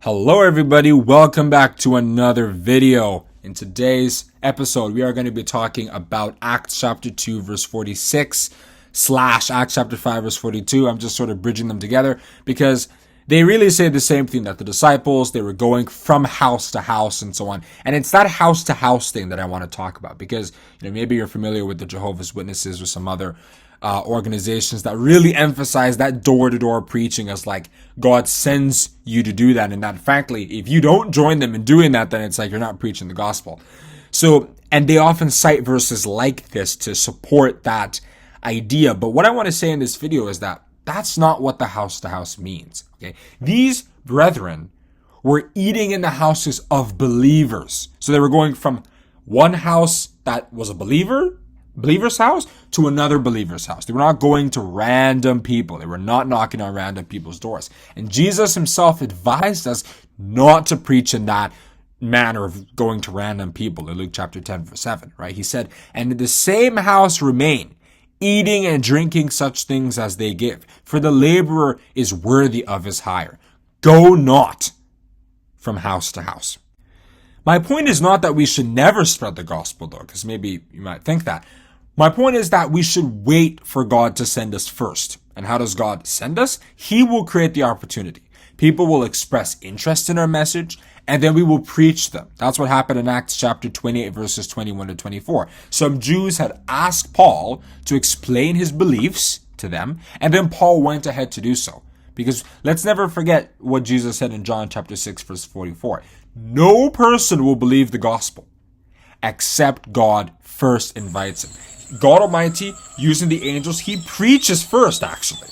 Hello everybody, welcome back to another video. In today's episode, we are going to be talking about Acts chapter 2 verse 46 / Acts chapter 5 verse 42. I'm just sort of bridging them together because they really say the same thing, that the disciples, they were going from house to house and so on. And it's that house to house thing that I want to talk about because, maybe you're familiar with the Jehovah's Witnesses or some other organizations that really emphasize that door-to-door preaching as like God sends you to do that, and that frankly, if you don't join them in doing that, then it's like you're not preaching the gospel. So, and they often cite verses like this to support that idea. But what I want to say in this video is that that's not what the house to house means. Okay, these brethren were eating in the houses of believers. So they were going from one house that was a believer's house to another believer's house. They were not going to random people. They were not knocking on random people's doors. And Jesus himself advised us not to preach in that manner of going to random people in Luke chapter 10 verse 7, right? He said, "And in the same house remain, eating and drinking such things as they give, for the laborer is worthy of his hire. Go not from house to house." My point is not that we should never spread the gospel, though, because maybe you might think that. My point is that we should wait for God to send us first. And how does God send us? He will create the opportunity. People will express interest in our message, and then we will preach them. That's what happened in Acts chapter 28, verses 21 to 24. Some Jews had asked Paul to explain his beliefs to them, and then Paul went ahead to do so. Because let's never forget what Jesus said in John chapter 6, verse 44. No person will believe the gospel except God first invites him. God Almighty, using the angels, he preaches first, actually.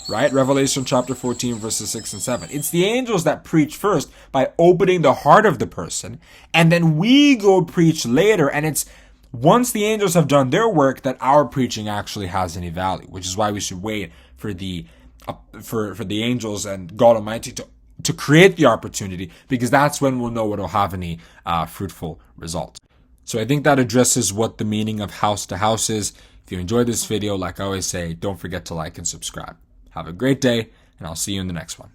Right? Revelation chapter 14, verses 6 and 7. It's the angels that preach first by opening the heart of the person, and then we go preach later, and it's once the angels have done their work that our preaching actually has any value, which is why we should wait for the angels and God Almighty to create the opportunity, because that's when we'll know it'll have any fruitful results. So I think that addresses what the meaning of house to house is. If you enjoyed this video, like I always say, don't forget to like and subscribe. Have a great day, and I'll see you in the next one.